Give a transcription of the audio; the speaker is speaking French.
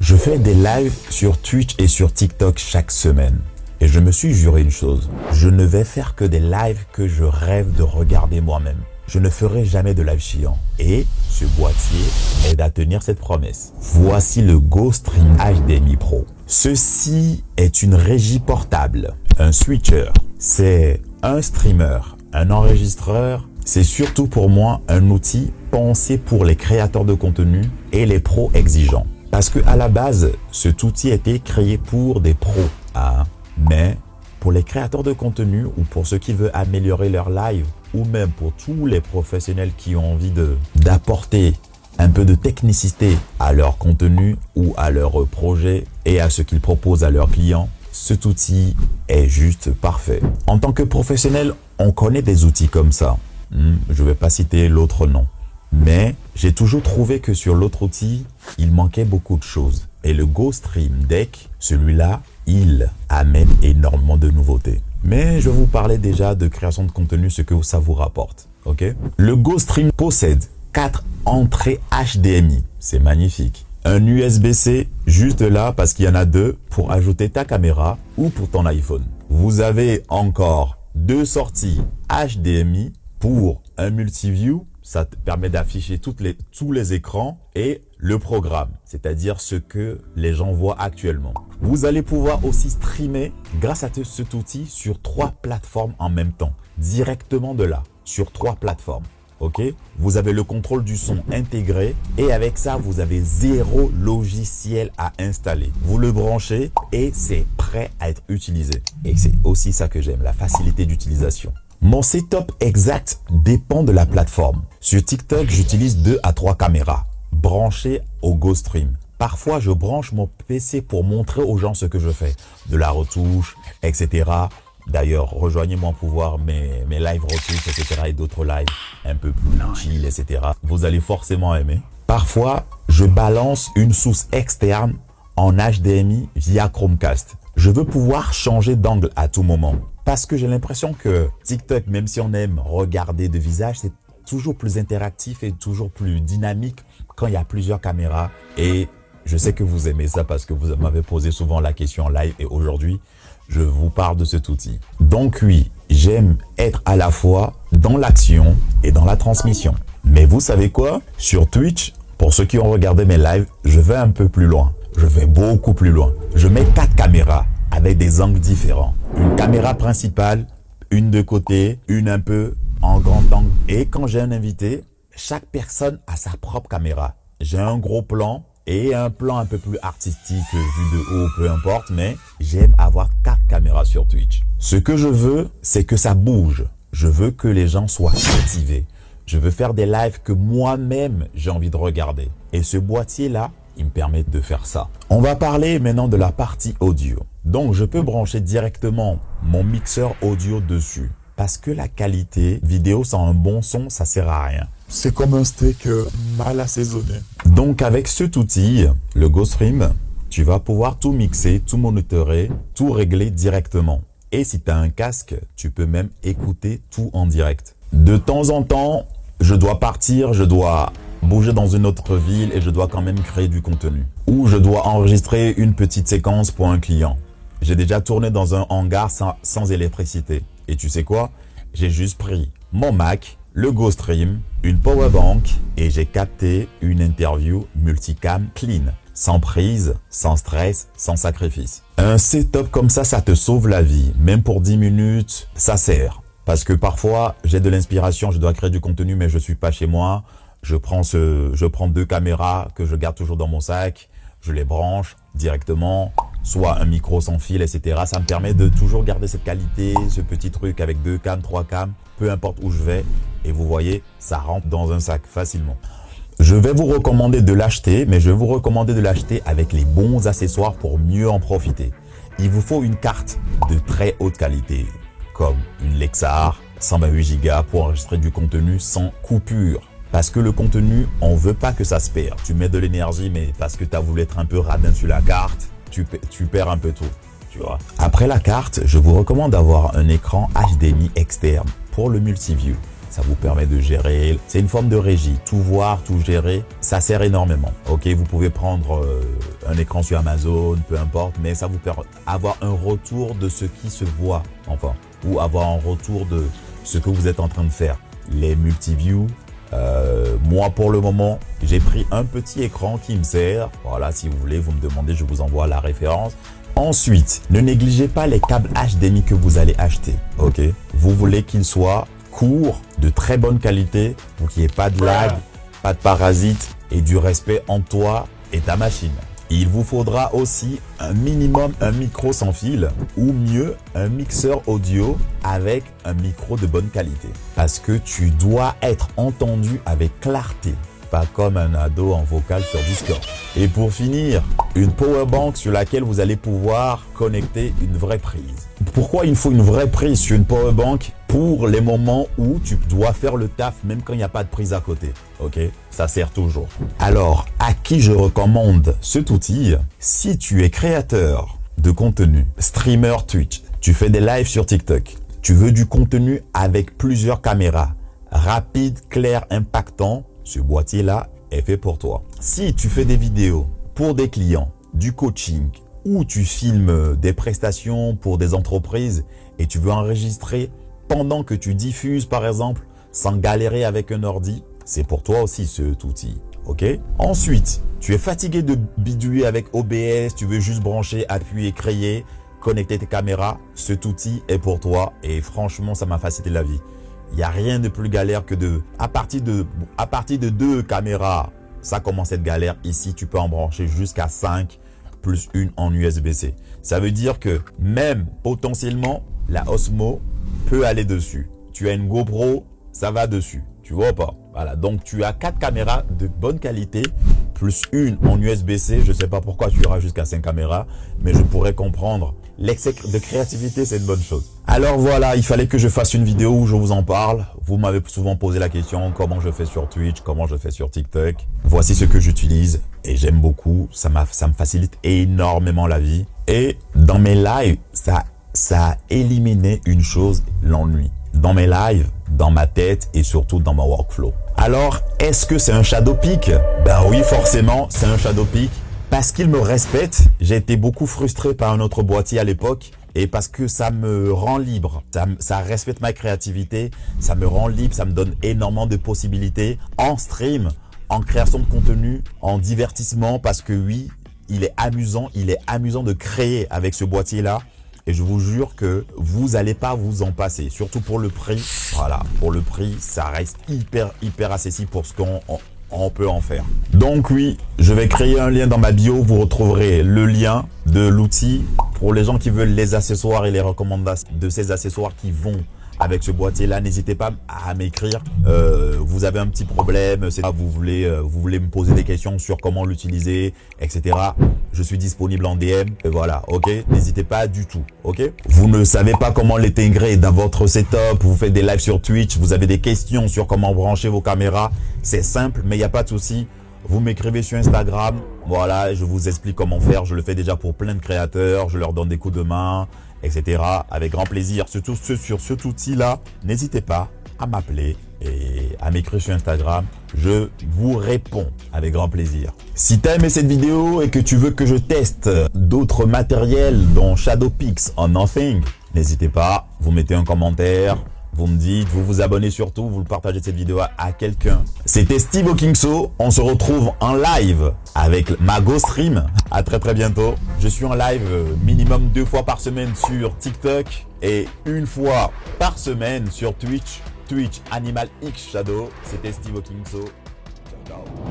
Je fais des lives sur Twitch et sur TikTok chaque semaine. Et je me suis juré une chose, je ne vais faire que des lives que je rêve de regarder moi-même. Je ne ferai jamais de live chiant. Et ce boîtier aide à tenir cette promesse. Voici le GoStream HDMI Pro. Ceci est une régie portable, un switcher. C'est un streamer, un enregistreur. C'est surtout pour moi un outil pensé pour les créateurs de contenu et les pros exigeants. Parce que à la base, cet outil a été créé pour des pros. Mais pour les créateurs de contenu ou pour ceux qui veulent améliorer leur live ou même pour tous les professionnels qui ont envie d'apporter un peu de technicité à leur contenu ou à leur projet et à ce qu'ils proposent à leurs clients, cet outil est juste parfait. En tant que professionnel, on connaît des outils comme ça. Je ne vais pas citer l'autre nom. Mais j'ai toujours trouvé que sur l'autre outil, il manquait beaucoup de choses. Et le GoStream Deck, celui-là, il amène énormément de nouveautés. Mais je vous parlais déjà de création de contenu, ce que ça vous rapporte. Okay? Le GoStream possède 4 entrées HDMI. C'est magnifique. Un USB-C juste là parce qu'il y en a 2 pour ajouter ta caméra ou pour ton iPhone. Vous avez encore 2 sorties HDMI pour un multiview. Ça te permet d'afficher tous les écrans et le programme, c'est-à-dire ce que les gens voient actuellement. Vous allez pouvoir aussi streamer grâce à cet outil sur 3 plateformes en même temps, directement de là, sur 3 plateformes. Ok, vous avez le contrôle du son intégré et avec ça, vous avez 0 logiciel à installer. Vous le branchez et c'est prêt à être utilisé. Et c'est aussi ça que j'aime, la facilité d'utilisation. Mon setup exact dépend de la plateforme. Sur TikTok, j'utilise 2 à 3 caméras branchées au GoStream. Parfois, je branche mon PC pour montrer aux gens ce que je fais. De la retouche, etc. D'ailleurs, rejoignez-moi pour voir mes live retouches, etc. et d'autres lives un peu plus chill, etc. Vous allez forcément aimer. Parfois, je balance une source externe en HDMI via Chromecast. Je veux pouvoir changer d'angle à tout moment. Parce que j'ai l'impression que TikTok, même si on aime regarder de visage, c'est toujours plus interactif et toujours plus dynamique quand il y a plusieurs caméras. Et je sais que vous aimez ça parce que vous m'avez posé souvent la question en live et aujourd'hui, je vous parle de cet outil. Donc oui, j'aime être à la fois dans l'action et dans la transmission. Mais vous savez quoi? Sur Twitch, pour ceux qui ont regardé mes lives, je vais un peu plus loin. Je vais beaucoup plus loin. Je mets 4 caméras avec des angles différents. Une caméra principale, une de côté, une un peu en grand angle. Et quand j'ai un invité, chaque personne a sa propre caméra. J'ai un gros plan et un plan un peu plus artistique vu de haut, peu importe, mais j'aime avoir 4 caméras sur Twitch. Ce que je veux, c'est que ça bouge. Je veux que les gens soient motivés. Je veux faire des lives que moi-même j'ai envie de regarder. Et ce boîtier-là, il me permet de faire ça. On va parler maintenant de la partie audio. Donc, je peux brancher directement mon mixeur audio dessus. Parce que la qualité vidéo sans un bon son, ça sert à rien. C'est comme un steak mal assaisonné. Donc, avec cet outil, le GoStream, tu vas pouvoir tout mixer, tout monitorer, tout régler directement. Et si tu as un casque, tu peux même écouter tout en direct. De temps en temps, je dois partir, je dois bouger dans une autre ville et je dois quand même créer du contenu. Ou je dois enregistrer une petite séquence pour un client. J'ai déjà tourné dans un hangar sans électricité. Et tu sais quoi? J'ai juste pris mon Mac, le GoStream, une powerbank et j'ai capté une interview multicam clean. Sans prise, sans stress, sans sacrifice. Un setup comme ça te sauve la vie. Même pour 10 minutes, ça sert. Parce que parfois, j'ai de l'inspiration, je dois créer du contenu, mais je suis pas chez moi. Je prends 2 caméras que je garde toujours dans mon sac. Je les branche directement, soit un micro sans fil, etc. Ça me permet de toujours garder cette qualité, ce petit truc avec 2 cams, 3 cams, peu importe où je vais. Et vous voyez, ça rentre dans un sac facilement. Je vais vous recommander de l'acheter, mais je vais vous recommander de l'acheter avec les bons accessoires pour mieux en profiter. Il vous faut une carte de très haute qualité, comme une Lexar 128 Go pour enregistrer du contenu sans coupure. Parce que le contenu, on veut pas que ça se perde. Tu mets de l'énergie, mais parce que tu as voulu être un peu radin sur la carte, tu perds un peu tout. Tu vois. Après la carte, je vous recommande d'avoir un écran HDMI externe pour le multiview. Ça vous permet de gérer. C'est une forme de régie. Tout voir, tout gérer, ça sert énormément. Ok, vous pouvez prendre un écran sur Amazon, peu importe, mais ça vous permet d'avoir un retour de ce qui se voit, enfin, ou avoir un retour de ce que vous êtes en train de faire. Les multiviews. Moi, pour le moment, j'ai pris un petit écran qui me sert. Voilà, si vous voulez, vous me demandez, je vous envoie la référence. Ensuite, ne négligez pas les câbles HDMI que vous allez acheter. Ok, vous voulez qu'ils soient courts, de très bonne qualité, pour qu'il n'y ait pas de lag, pas de parasites et du respect en toi et ta machine. Il vous faudra aussi un minimum un micro sans fil ou mieux un mixeur audio avec un micro de bonne qualité. Parce que tu dois être entendu avec clarté, pas comme un ado en vocal sur Discord. Et pour finir, une power bank sur laquelle vous allez pouvoir connecter une vraie prise. Pourquoi il faut une vraie prise sur une power bank? Pour les moments où tu dois faire le taf même quand il n'y a pas de prise à côté. Ok, ça sert toujours. Alors, à qui je recommande cet outil? Si tu es créateur de contenu, streamer Twitch, tu fais des lives sur TikTok, tu veux du contenu avec plusieurs caméras, rapide, clair, impactant, ce boîtier-là est fait pour toi. Si tu fais des vidéos pour des clients, du coaching ou tu filmes des prestations pour des entreprises et tu veux enregistrer pendant que tu diffuses par exemple sans galérer avec un ordi, c'est pour toi aussi cet outil. Ok? Ensuite, tu es fatigué de bidouiller avec OBS, tu veux juste brancher, appuyer, créer, connecter tes caméras, cet outil est pour toi et franchement ça m'a facilité la vie. Il n'y a rien de plus galère que à partir de 2 caméras, ça commence à être galère. Ici, tu peux en brancher jusqu'à 5 plus une en USB-C. Ça veut dire que même potentiellement, la Osmo peut aller dessus. Tu as une GoPro, ça va dessus. Tu vois pas? Voilà, donc tu as 4 caméras de bonne qualité plus une en USB-C. Je ne sais pas pourquoi tu auras jusqu'à 5 caméras, mais je pourrais comprendre. L'excès de créativité, c'est une bonne chose. Alors voilà, il fallait que je fasse une vidéo où je vous en parle. Vous m'avez souvent posé la question, comment je fais sur Twitch, comment je fais sur TikTok. Voici ce que j'utilise et j'aime beaucoup. Ça me facilite énormément la vie. Et dans mes lives, ça a éliminé une chose, l'ennui. Dans mes lives, dans ma tête et surtout dans mon workflow. Alors, est-ce que c'est un shadow pick? Ben oui, forcément, c'est un shadow pick. Parce qu'il me respecte, j'ai été beaucoup frustré par un autre boîtier à l'époque et parce que ça me rend libre, ça respecte ma créativité, ça me rend libre, ça me donne énormément de possibilités en stream, en création de contenu, en divertissement parce que oui, il est amusant de créer avec ce boîtier-là et je vous jure que vous n'allez pas vous en passer, surtout pour le prix. Voilà, pour le prix, ça reste hyper accessible pour ce qu'on peut en faire. Donc oui, je vais créer un lien dans ma bio. Vous retrouverez le lien de l'outil pour les gens qui veulent les accessoires et les recommandations de ces accessoires qui vont avec ce boîtier-là. N'hésitez pas à m'écrire. Vous avez un petit problème, vous voulez me poser des questions sur comment l'utiliser, etc. Je suis disponible en DM. Et voilà, ok. N'hésitez pas du tout, ok. Vous ne savez pas comment l'intégrer dans votre setup. Vous faites des lives sur Twitch. Vous avez des questions sur comment brancher vos caméras. C'est simple, mais il n'y a pas de souci. Vous m'écrivez sur Instagram. Voilà, je vous explique comment faire. Je le fais déjà pour plein de créateurs. Je leur donne des coups de main, etc. Avec grand plaisir. Surtout sur cet outil-là, n'hésitez pas à m'appeler et à m'écrire sur Instagram. Je vous réponds avec grand plaisir. Si tu as aimé cette vidéo et que tu veux que je teste d'autres matériels dont Shadowpix or Nothing, n'hésitez pas, vous mettez un commentaire. Vous me dites, vous vous abonnez surtout, vous le partagez cette vidéo à quelqu'un. C'était Steve Okingso. On se retrouve en live avec Mago Stream. À très bientôt. Je suis en live minimum 2 fois par semaine sur TikTok et 1 fois par semaine sur Twitch. Twitch Animal X Shadow. C'était Steve Okingso. Ciao, ciao.